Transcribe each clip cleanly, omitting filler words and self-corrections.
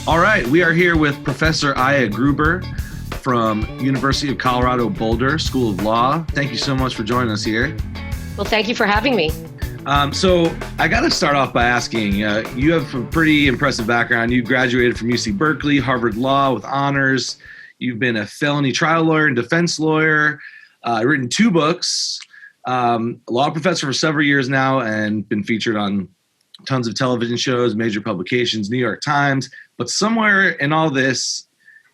All right, we are here with Professor Aya Gruber from University of Colorado Boulder School of Law. Thank you so much for joining us here. Well, thank you for having me. So I got to start off by asking, you have a pretty impressive background. You graduated from UC Berkeley, Harvard Law with honors. You've been a felony trial lawyer and defense lawyer, written 2 books, a law professor for several years now, and been featured on tons of television shows, major publications, New York Times. But somewhere in all this,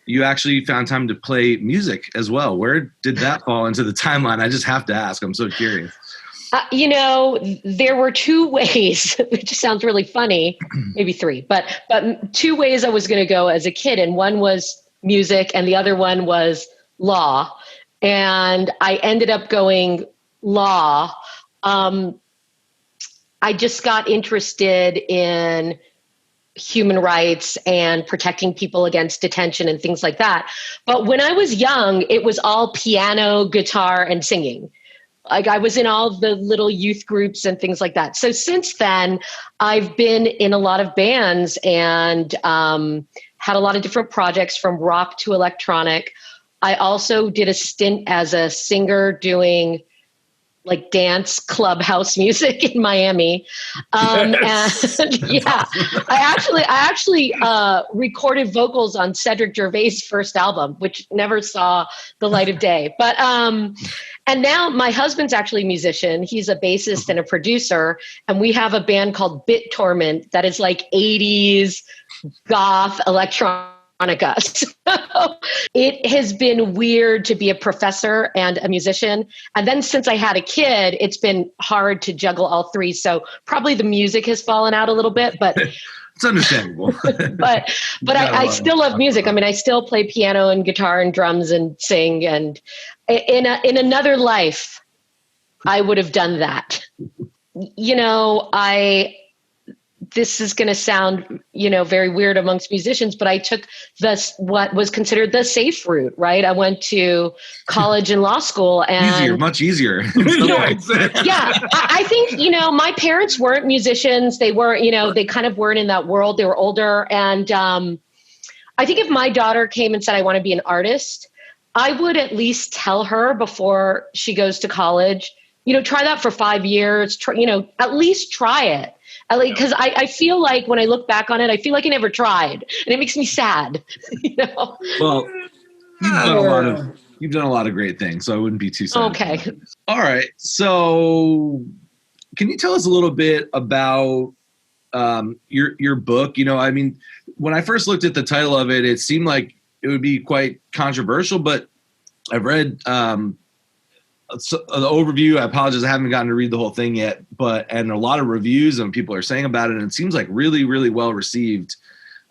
you actually found time to play music as well. Where did that fall into the timeline? I just have to ask. I'm so curious. There were 2 ways, which sounds really funny, maybe 3, but 2 ways I was going to go as a kid. And one was music and the other one was law. And I ended up going law. I just got interested in human rights and protecting people against detention and things like that. But when I was young, it was all piano, guitar, and singing. Like I was in all the little youth groups and things like that. So since then, I've been in a lot of bands and had a lot of different projects from rock to electronic. I also did a stint as a singer doing like dance clubhouse music in Miami. Yes. And yeah, I actually recorded vocals on Cedric Gervais' first album, which never saw the light of day. But, and now my husband's actually a musician. He's a bassist and a producer. And we have a band called Bit Torment that is like 80s goth electronica. So it has been weird to be a professor and a musician. And then since I had a kid, it's been hard to juggle all 3. So probably the music has fallen out a little bit, but it's understandable. but I still love music. I mean, I still play piano and guitar and drums and sing. And in another life, I would have done that. This is going to sound, very weird amongst musicians, but I took what was considered the safe route, right? I went to college and law school and much easier. Yeah. I think, my parents weren't musicians. They weren't, they kind of weren't in that world. They were older. And I think if my daughter came and said, I want to be an artist, I would at least tell her before she goes to college, try that for 5 years, at least try it. Because I feel like when I look back on it, I feel like I never tried, and it makes me sad. Well, you've done a lot of great things, so I wouldn't be too sad. Okay. All right. So, can you tell us a little bit about your book? When I first looked at the title of it, it seemed like it would be quite controversial, but I've read the overview. I apologize, I haven't gotten to read the whole thing yet, and a lot of reviews and people are saying about it, and it seems like really, really well received.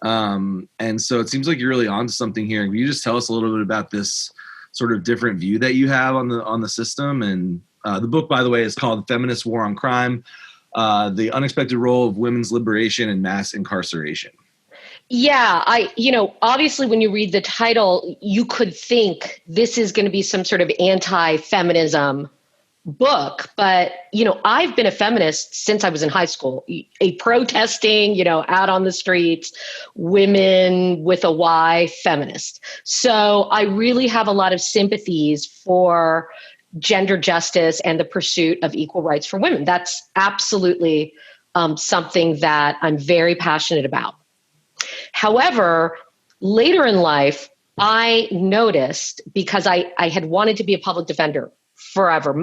And so it seems like you're really onto something here. Can you just tell us a little bit about this sort of different view that you have on the system? And the book, by the way, is called Feminist War on Crime, The Unexpected Role of Women's Liberation in Mass Incarceration. Yeah, obviously when you read the title, you could think this is going to be some sort of anti-feminism book. But, I've been a feminist since I was in high school, a protesting, out on the streets, women with a Y feminist. So I really have a lot of sympathies for gender justice and the pursuit of equal rights for women. That's absolutely something that I'm very passionate about. However, later in life, I noticed, because I had wanted to be a public defender forever.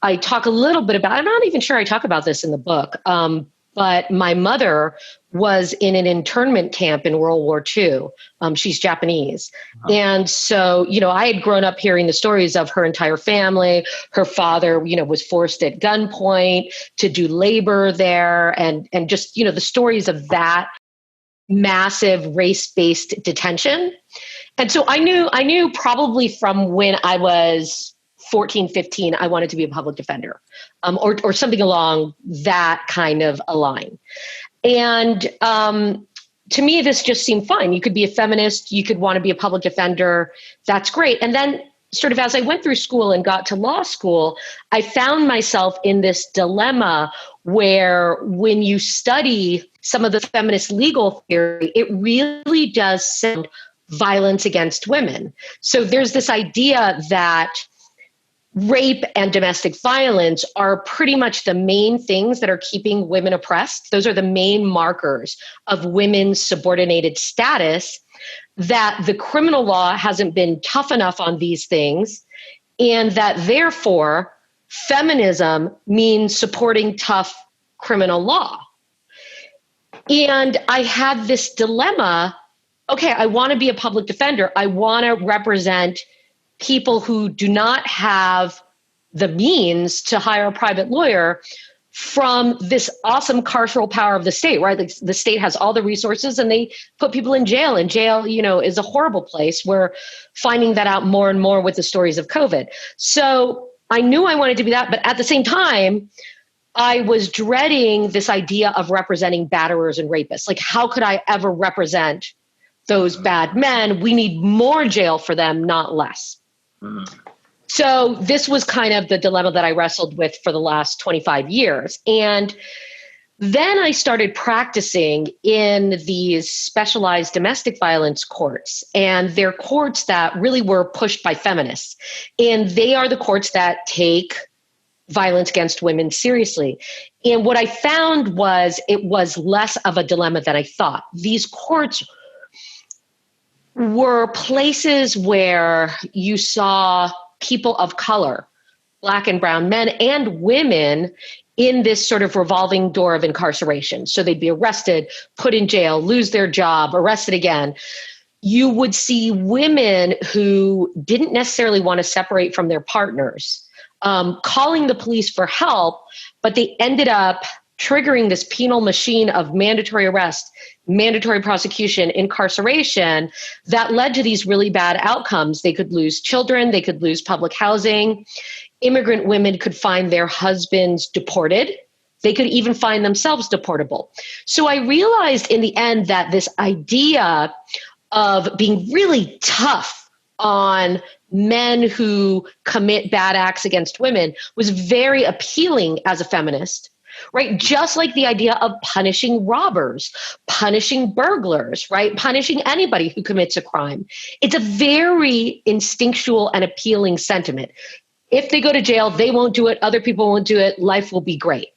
I talk a little bit about, I'm not even sure I talk about this in the book, but my mother was in an internment camp in World War II. She's Japanese. And so, I had grown up hearing the stories of her entire family. Her father, was forced at gunpoint to do labor there, and just, the stories of that massive race-based detention. And so I knew probably from when I was 14, 15, I wanted to be a public defender, or something along that kind of a line. And to me, this just seemed fine. You could be a feminist, you could want to be a public defender. That's great. And then sort of as I went through school and got to law school, I found myself in this dilemma where when you study some of the feminist legal theory, it really does sound violence against women. So there's this idea that rape and domestic violence are pretty much the main things that are keeping women oppressed. Those are the main markers of women's subordinated status, that the criminal law hasn't been tough enough on these things, and that therefore feminism means supporting tough criminal law. And I had this dilemma. Okay, I want to be a public defender. I want to represent people who do not have the means to hire a private lawyer from this awesome carceral power of the state, right? Like, the state has all the resources and they put people in jail, and jail, is a horrible place. We're finding that out more and more with the stories of COVID. So I knew I wanted to be that, but at the same time, I was dreading this idea of representing batterers and rapists. Like, how could I ever represent those bad men? We need more jail for them, not less. Mm-hmm. So this was kind of the dilemma that I wrestled with for the last 25 years. And then I started practicing in these specialized domestic violence courts, and they're courts that really were pushed by feminists. And they are the courts that take violence against women seriously. And what I found was it was less of a dilemma than I thought. These courts were places where you saw people of color, Black and brown men and women, in this sort of revolving door of incarceration. So they'd be arrested, put in jail, lose their job, arrested again. You would see women who didn't necessarily want to separate from their partners, calling the police for help, but they ended up triggering this penal machine of mandatory arrest, mandatory prosecution, incarceration that led to these really bad outcomes. They could lose children, they could lose public housing. Immigrant women could find their husbands deported. They could even find themselves deportable. So I realized in the end that this idea of being really tough on men who commit bad acts against women was very appealing as a feminist. Right? Just like the idea of punishing robbers, punishing burglars, right? Punishing anybody who commits a crime. It's a very instinctual and appealing sentiment. If they go to jail, they won't do it. Other people won't do it. Life will be great.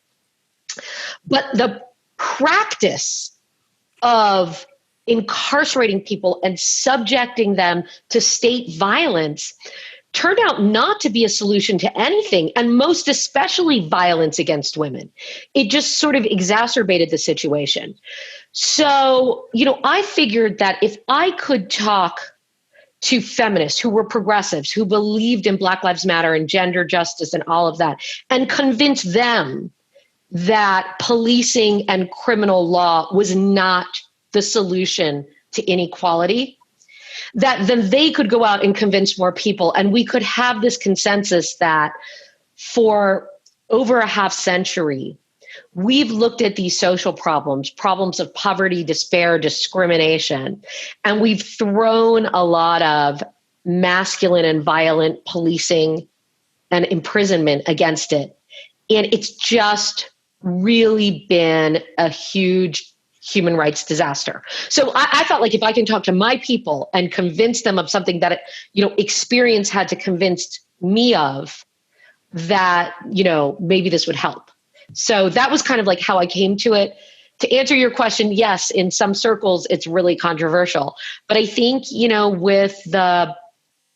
But the practice of incarcerating people and subjecting them to state violence turned out not to be a solution to anything, and most especially violence against women. It just sort of exacerbated the situation. So, I figured that if I could talk to feminists who were progressives, who believed in Black Lives Matter and gender justice and all of that, and convince them that policing and criminal law was not the solution to inequality, that then they could go out and convince more people, and we could have this consensus that for over a half century, we've looked at these social problems of poverty, despair, discrimination, and we've thrown a lot of masculine and violent policing and imprisonment against it. And it's just really been a huge human rights disaster. So I felt like if I can talk to my people and convince them of something that, experience had to convince me of, that, maybe this would help. So that was kind of like how I came to it. To answer your question, yes, in some circles, it's really controversial. But I think, with the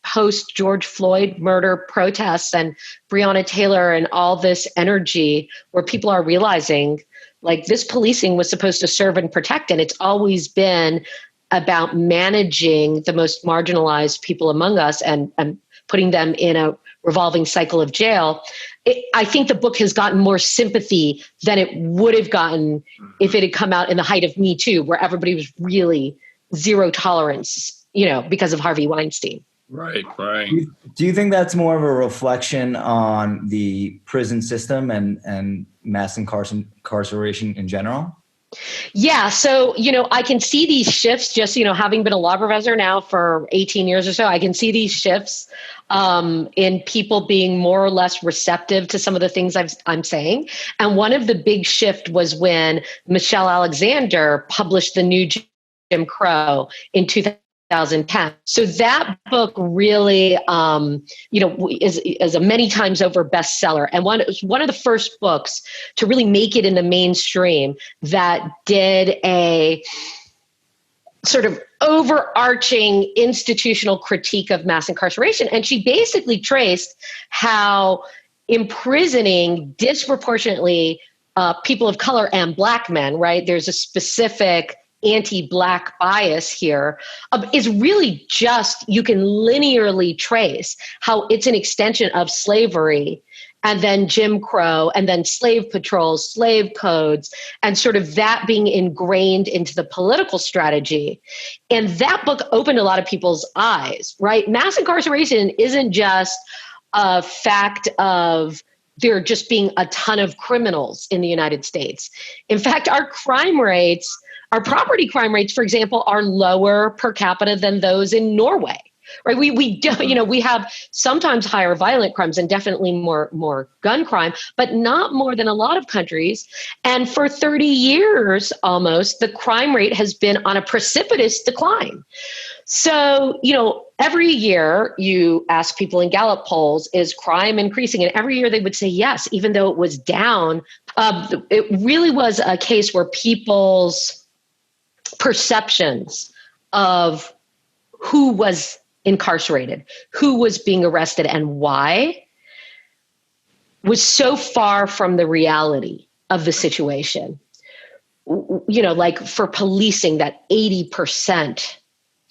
post George Floyd murder protests and Breonna Taylor and all this energy where people are realizing like this policing was supposed to serve and protect, and it's always been about managing the most marginalized people among us and putting them in a revolving cycle of jail. I think the book has gotten more sympathy than it would have gotten if it had come out in the height of Me Too, where everybody was really zero tolerance, because of Harvey Weinstein. Right. Do you think that's more of a reflection on the prison system and mass incarceration in general? Yeah. So, I can see these shifts just, having been a law professor now for 18 years or so, I can see these shifts in people being more or less receptive to some of the things I'm saying. And one of the big shift was when Michelle Alexander published the new Jim Crow in 2010. So that book really, is a many times over bestseller. And it was one of the first books to really make it in the mainstream that did a sort of overarching institutional critique of mass incarceration. And she basically traced how imprisoning disproportionately people of color and Black men, right? There's a specific anti-Black bias here, is really just, you can linearly trace how it's an extension of slavery and then Jim Crow and then slave patrols, slave codes, and sort of that being ingrained into the political strategy. And that book opened a lot of people's eyes, right? Mass incarceration isn't just a fact of there just being a ton of criminals in the United States. In fact, our property crime rates, for example, are lower per capita than those in Norway. Right. We have sometimes higher violent crimes and definitely more gun crime, but not more than a lot of countries. And for 30 years almost, the crime rate has been on a precipitous decline. So, every year you ask people in Gallup polls, is crime increasing? And every year they would say yes, even though it was down. It really was a case where people's perceptions of who was incarcerated, who was being arrested, and why was so far from the reality of the situation. Like for policing, that 80%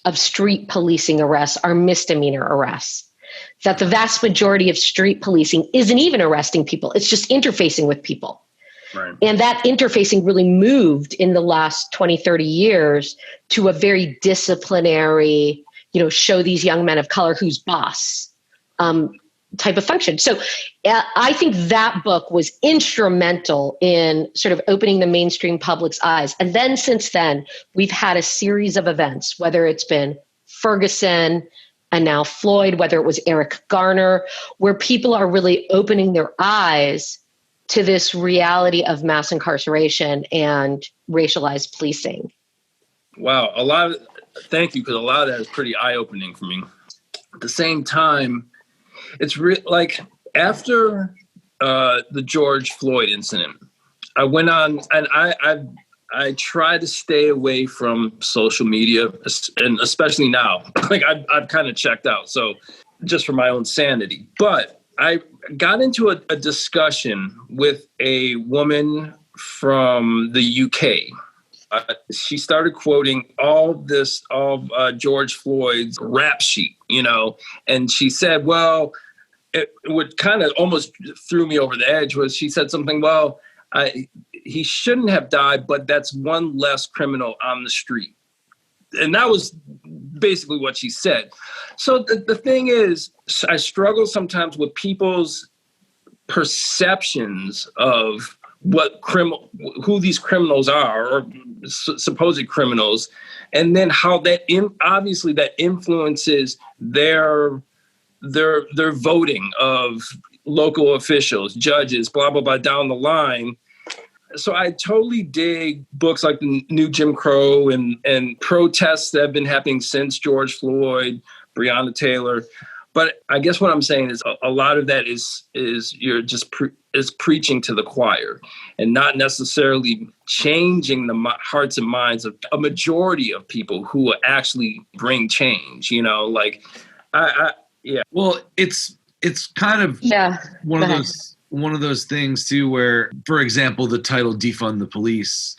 of street policing arrests are misdemeanor arrests, that the vast majority of street policing isn't even arresting people. It's just interfacing with people. Right. And that interfacing really moved in the last 20, 30 years to a very disciplinary, show these young men of color who's boss type of function. So I think that book was instrumental in sort of opening the mainstream public's eyes. And then since then, we've had a series of events, whether it's been Ferguson and now Floyd, whether it was Eric Garner, where people are really opening their eyes to this reality of mass incarceration and racialized policing. Wow. Thank you, because a lot of that is pretty eye-opening for me. At the same time, it's like after the George Floyd incident, I went on and I try to stay away from social media, and especially now, like I've kind of checked out. So just for my own sanity, but I got into a discussion with a woman from the UK. She started quoting all George Floyd's rap sheet, and she said, well, what kind of almost threw me over the edge was she said something, well, he shouldn't have died, but that's one less criminal on the street. And that was basically what she said. So the thing is, I struggle sometimes with people's perceptions of who these criminals are, or supposed criminals, and then how that obviously that influences their voting of local officials, judges, blah blah blah down the line. So I totally dig books like the new Jim Crow and protests that have been happening since George Floyd, Breonna Taylor. But I guess what I'm saying is a lot of that is you're just is preaching to the choir and not necessarily changing the hearts and minds of a majority of people who will actually bring change. Yeah. Well, it's kind of one of those things too, where, for example, the title "Defund the Police,"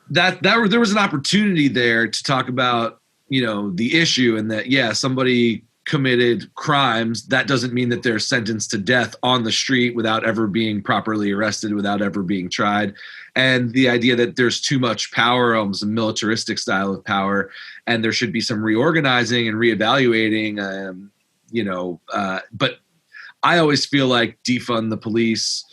that there was an opportunity there to talk about the issue, and that somebody committed crimes. That doesn't mean that they're sentenced to death on the street without ever being properly arrested, without ever being tried. And the idea that there's too much power, almost a militaristic style of power, and there should be some reorganizing and reevaluating, but I always feel like defund the police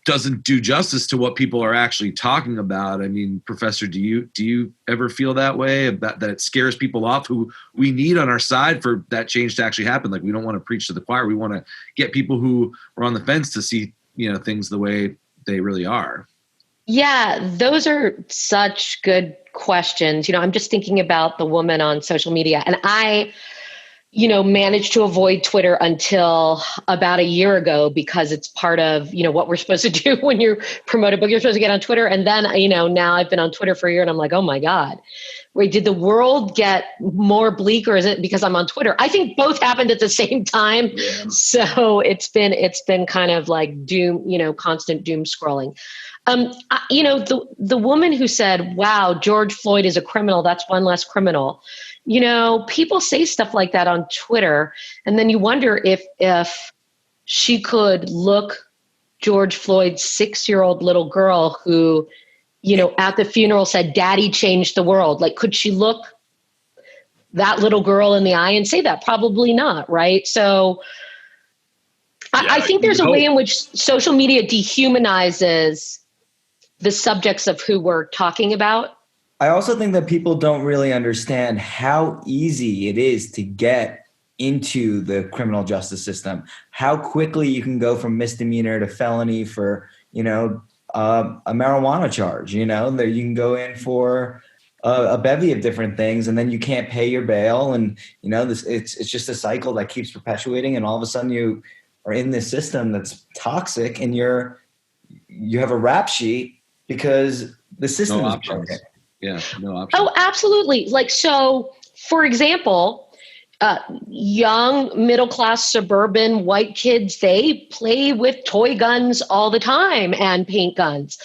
doesn't do justice to what people are actually talking about. I mean, Professor, do you ever feel that way, about that it scares people off who we need on our side for that change to actually happen? Like, we don't want to preach to the choir. We want to get people who are on the fence to see, things the way they really are. Yeah, those are such good questions. I'm just thinking about the woman on social media, and I managed to avoid Twitter until about a year ago, because it's part of, what we're supposed to do when you promote a book. You're supposed to get on Twitter. And then, now I've been on Twitter for a year and I'm like, oh my God, wait, did the world get more bleak, or is it because I'm on Twitter? I think both happened at the same time. Yeah. So it's been kind of like doom, constant doom scrolling. The woman who said, wow, George Floyd is a criminal, that's one less criminal. People say stuff like that on Twitter, and then you wonder if she could look George Floyd's 6-year-old little girl who, at the funeral said, "Daddy changed the world." Like, could she look that little girl in the eye and say that? Probably not, right? So I think there's a way in which social media dehumanizes the subjects of who we're talking about. I also think that people don't really understand how easy it is to get into the criminal justice system, how quickly you can go from misdemeanor to felony for, a marijuana charge, that you can go in for a bevy of different things, and then you can't pay your bail. And, it's just a cycle that keeps perpetuating. And all of a sudden you are in this system that's toxic, and you have a rap sheet because the system is broken. Yeah, no option. Oh, absolutely. Like, so, for example, young middle-class suburban white kids, they play with toy guns all the time and paint guns,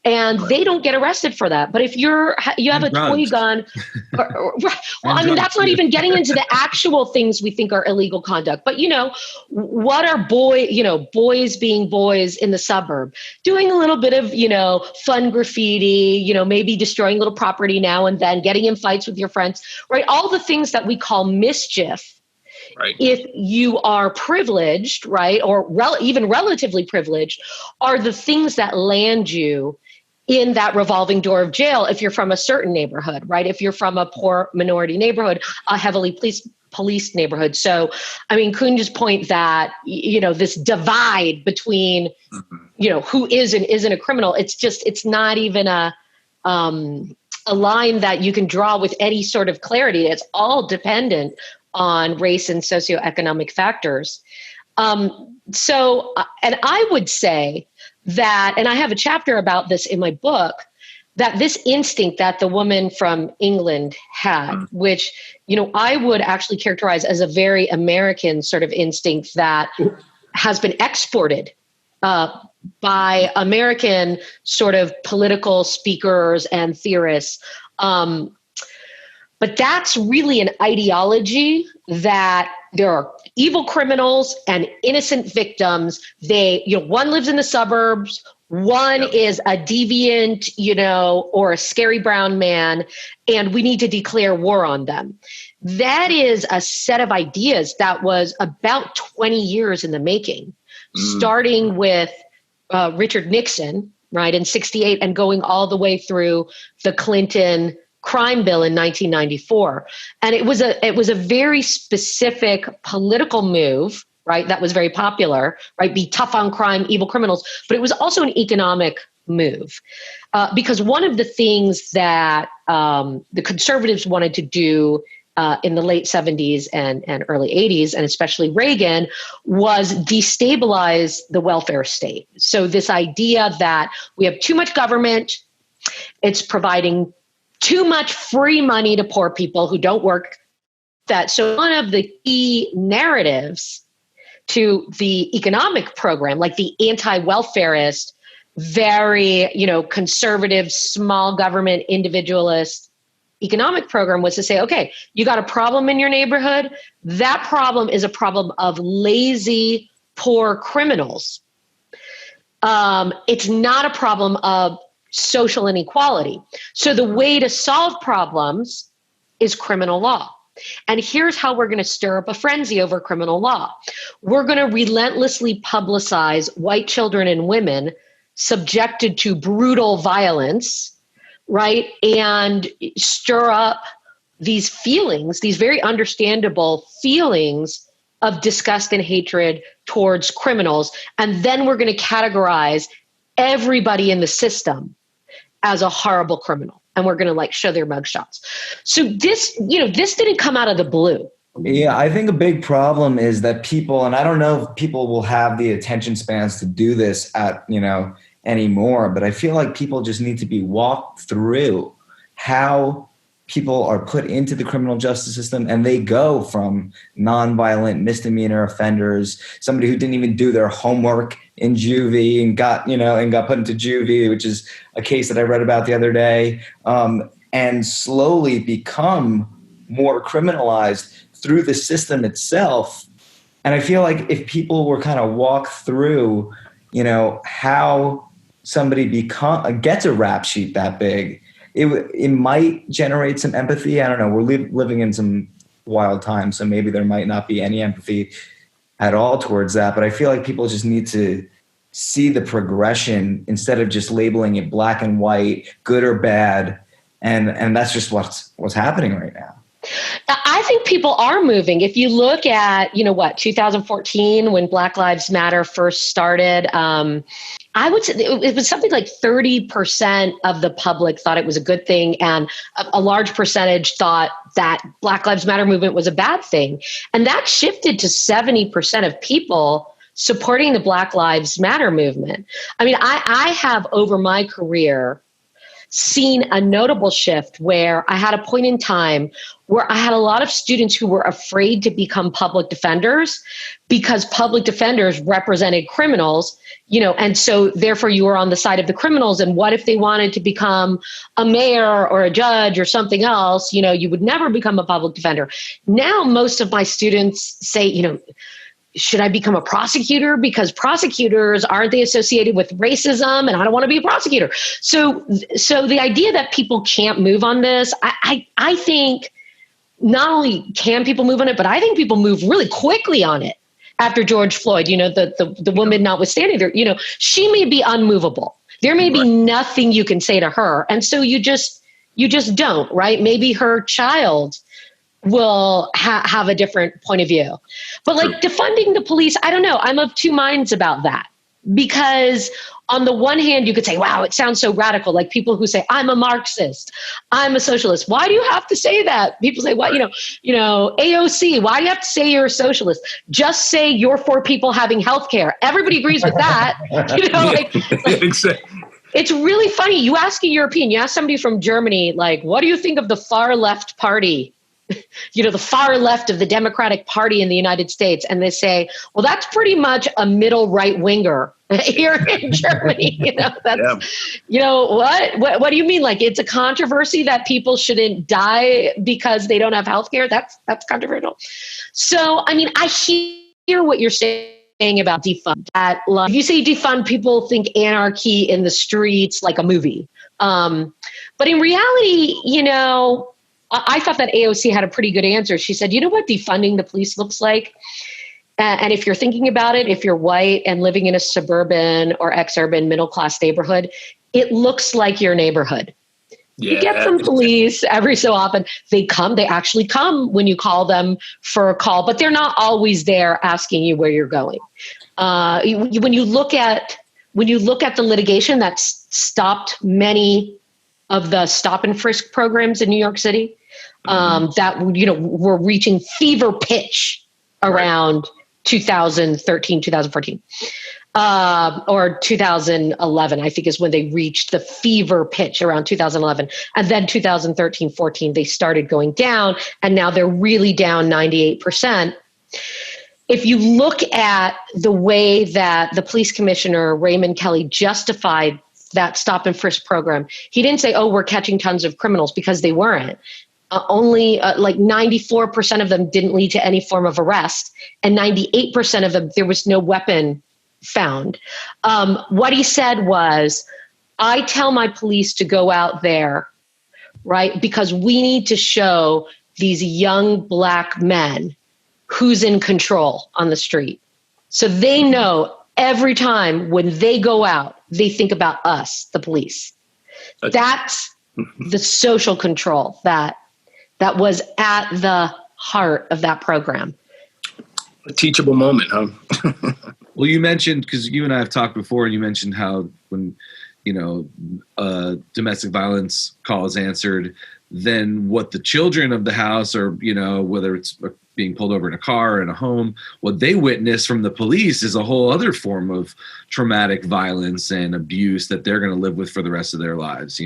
and they don't get arrested for that. But if you have a toy gun, that's not even getting into the actual things we think are illegal conduct. But, what are boys being boys in the suburb, doing a little bit of, fun graffiti, maybe destroying a little property now and then, getting in fights with your friends, right? All the things that we call mischief. Right. If you are privileged, right, or even relatively privileged, are the things that land you in that revolving door of jail if you're from a certain neighborhood, right? If you're from a poor minority neighborhood, a heavily policed neighborhood. So, I mean, Kunj's point that, this divide between, who is and isn't a criminal, it's not even a line that you can draw with any sort of clarity. It's all dependent on race and socioeconomic factors. And I would say that, and I have a chapter about this in my book, that this instinct that the woman from England had, which, I would actually characterize as a very American sort of instinct that has been exported by American sort of political speakers and theorists. But that's really an ideology that there are evil criminals and innocent victims. One lives in the suburbs, one is a deviant, or a scary brown man, and we need to declare war on them. That is a set of ideas that was about 20 years in the making, starting with Richard Nixon, right, in 1968, and going all the way through the Clinton crime bill in 1994. And it was a very specific political move, right? That was very popular, right? Be tough on crime, evil criminals. But it was also an economic move because one of the things that the conservatives wanted to do in the late 70s and early 80s, and especially Reagan, was destabilize the welfare state. So this idea that we have too much government, it's providing too much free money to poor people who don't work. So one of the key narratives to the economic program, like the anti-welfarist, very, conservative, small government, individualist economic program was to say, okay, you got a problem in your neighborhood. That problem is a problem of lazy, poor criminals. It's not a problem of social inequality. So the way to solve problems is criminal law. And here's how we're going to stir up a frenzy over criminal law. We're going to relentlessly publicize white children and women subjected to brutal violence, right? And stir up these feelings, these very understandable feelings of disgust and hatred towards criminals. And then we're going to categorize everybody in the system as a horrible criminal. And we're going to like show their mugshots. So this didn't come out of the blue. Yeah, I think a big problem is that people, and I don't know if people will have the attention spans to do this anymore, but I feel like people just need to be walked through how people are put into the criminal justice system, and they go from nonviolent misdemeanor offenders, somebody who didn't even do their homework in juvie and got put into juvie, which is a case that I read about the other day, and slowly become more criminalized through the system itself. And I feel like if people were kind of walk through, how somebody gets a rap sheet that big, it might generate some empathy. I don't know. We're living in some wild times, so maybe there might not be any empathy at all towards that. But I feel like people just need to see the progression instead of just labeling it black and white, good or bad. And that's just what's happening right now. I think people are moving. If you look at, 2014, when Black Lives Matter first started, I would say it was something like 30% of the public thought it was a good thing. And a large percentage thought that Black Lives Matter movement was a bad thing. And that shifted to 70% of people supporting the Black Lives Matter movement. I mean, I have over my career seen a notable shift where I had a point in time where I had a lot of students who were afraid to become public defenders because public defenders represented criminals, and so therefore you were on the side of the criminals. And what if they wanted to become a mayor or a judge or something else? You would never become a public defender. Now, most of my students say, should I become a prosecutor? Because prosecutors, aren't they associated with racism? And I don't want to be a prosecutor. So the idea that people can't move on this, I think not only can people move on it, but I think people move really quickly on it after George Floyd, the woman notwithstanding there, she may be unmovable. There may be nothing you can say to her. And so you just don't, right? Maybe her child will have a different point of view. But like defunding the police, I don't know. I'm of two minds about that. Because on the one hand, you could say, wow, it sounds so radical. Like people who say, I'm a Marxist, I'm a socialist. Why do you have to say that? People say, well, AOC, why do you have to say you're a socialist? Just say you're for people having health care. Everybody agrees with that. It's really funny. You ask a European, you ask somebody from Germany, like, what do you think of the far left party? The far left of the Democratic Party in the United States. And they say, well, that's pretty much a middle right winger here in Germany. What do you mean? Like, it's a controversy that people shouldn't die because they don't have health care. That's controversial. So, I mean, I hear what you're saying about defund. That, like, if you say defund, people think anarchy in the streets, like a movie. But in reality, I thought that AOC had a pretty good answer. She said, you know what defunding the police looks like? And if you're thinking about it, if you're white and living in a suburban or exurban middle-class neighborhood, it looks like your neighborhood. Yeah. You get some police every so often. They actually come when you call them for a call, but they're not always there asking you where you're going. When you look at the litigation that's stopped many of the stop and frisk programs in New York City, that were reaching fever pitch around 2013, 2014, or 2011, I think is when they reached the fever pitch around 2011. And then 2013, 14, they started going down, and now they're really down 98%. If you look at the way that the police commissioner, Raymond Kelly, justified that stop and frisk program, he didn't say, oh, we're catching tons of criminals, because they weren't. Only like 94% of them didn't lead to any form of arrest, and 98% of them, there was no weapon found. What he said was, I tell my police to go out there, right, because we need to show these young Black men who's in control on the street. So they know every time when they go out, they think about us, the police. That's the social control that was at the heart of that program. A teachable moment, huh? Well, you mentioned, because you and I have talked before, and you mentioned how when, domestic violence call is answered, then what the children of the house, or, whether it's being pulled over in a car or in a home, what they witness from the police is a whole other form of traumatic violence and abuse that they're going to live with for the rest of their lives,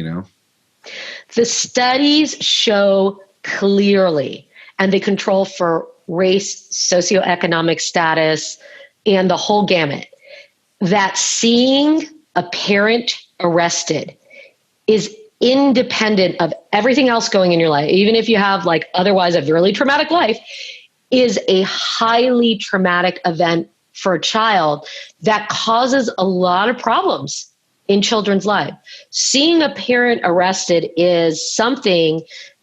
The studies show clearly, and they control for race, socioeconomic status, and the whole gamut, that seeing a parent arrested is independent of everything else going in your life, even if you have otherwise a really traumatic life, is a highly traumatic event for a child that causes a lot of problems in children's lives. Seeing a parent arrested is something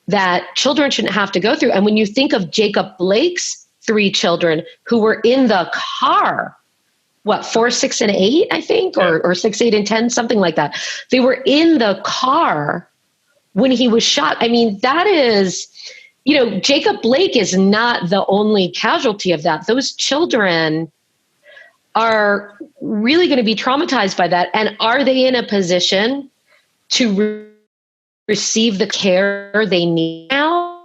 that children shouldn't have to go through. And when you think of Jacob Blake's 3 children who were in the car, 4, 6, and 8, I think, or 6, 8, and 10, something like that. They were in the car when he was shot. I mean, that is, Jacob Blake is not the only casualty of that. Those children are really going to be traumatized by that. And are they in a position to receive the care they need now?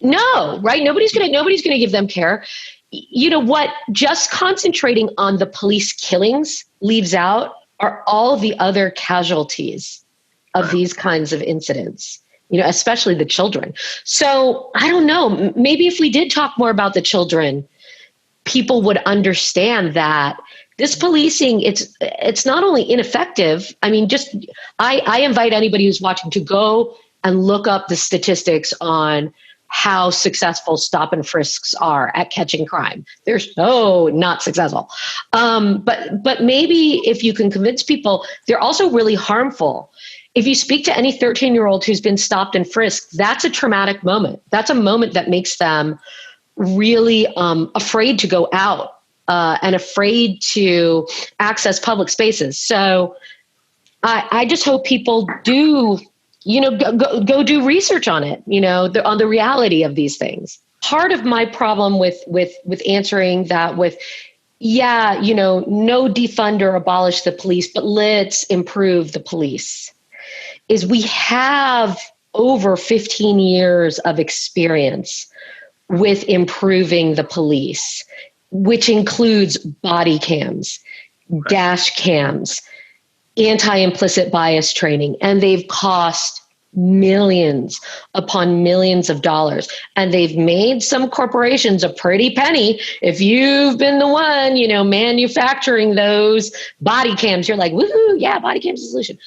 No, right? Nobody's going to give them care. What just concentrating on the police killings leaves out are all the other casualties of these kinds of incidents, especially the children. So I don't know, maybe if we did talk more about the children, people would understand that this policing, it's not only ineffective. I mean, I invite anybody who's watching to go and look up the statistics on how successful stop and frisks are at catching crime. They're so not successful. But maybe if you can convince people, they're also really harmful. If you speak to any 13-year-old who's been stopped and frisked, that's a traumatic moment. That's a moment that makes them really afraid to go out and afraid to access public spaces. So I just hope people do go do research on it, on the reality of these things. Part of my problem with answering that with, no defund or abolish the police, but let's improve the police, is we have over 15 years of experience with improving the police, which includes body cams, dash cams, anti-implicit bias training, and they've cost millions upon millions of dollars. And they've made some corporations a pretty penny. If you've been the one, manufacturing those body cams, you're like, woohoo, yeah, body cams is the solution.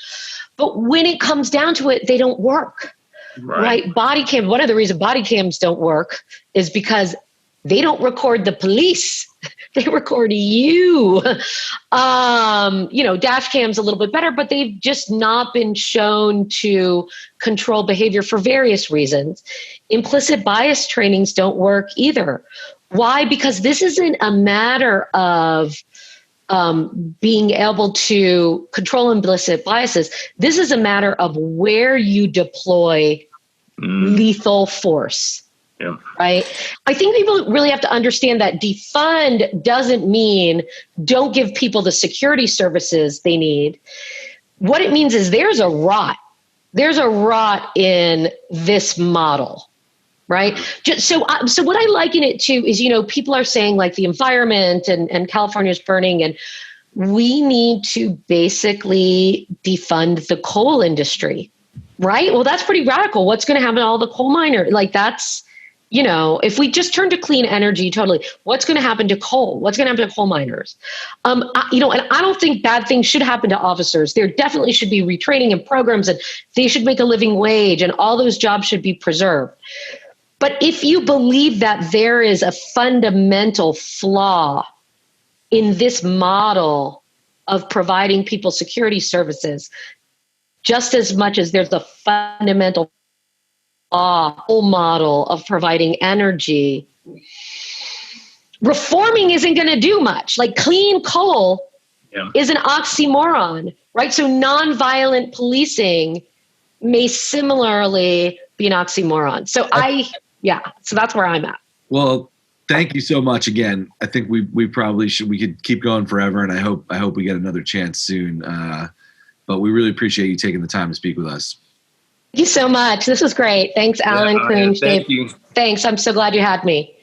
But when it comes down to it, they don't work, right? Body cam, one of the reasons body cams don't work is because they don't record the police. They record you. Dash cam's a little bit better, but they've just not been shown to control behavior for various reasons. Implicit bias trainings don't work either. Why? Because this isn't a matter of being able to control implicit biases. This is a matter of where you deploy lethal force. Yeah. Right. I think people really have to understand that defund doesn't mean don't give people the security services they need. What it means is there's a rot. There's a rot in this model. Right. So what I liken it to is, people are saying like the environment and California's burning, and we need to basically defund the coal industry. Right. Well, that's pretty radical. What's going to happen to all the coal miners? Like that's, if we just turn to clean energy totally, what's going to happen to coal? What's going to happen to coal miners? And I don't think bad things should happen to officers. There definitely should be retraining and programs, and they should make a living wage, and all those jobs should be preserved. But if you believe that there is a fundamental flaw in this model of providing people security services, just as much as there's a fundamental model of providing energy, reforming isn't going to do much. Like clean coal is an oxymoron, right? So nonviolent policing may similarly be an oxymoron. So so that's where I'm at. Well, thank you so much again. I think we probably we could keep going forever, and I hope we get another chance soon. But we really appreciate you taking the time to speak with us. Thank you so much. This was great. Thanks, Alan. Thank you. Thanks. I'm so glad you had me.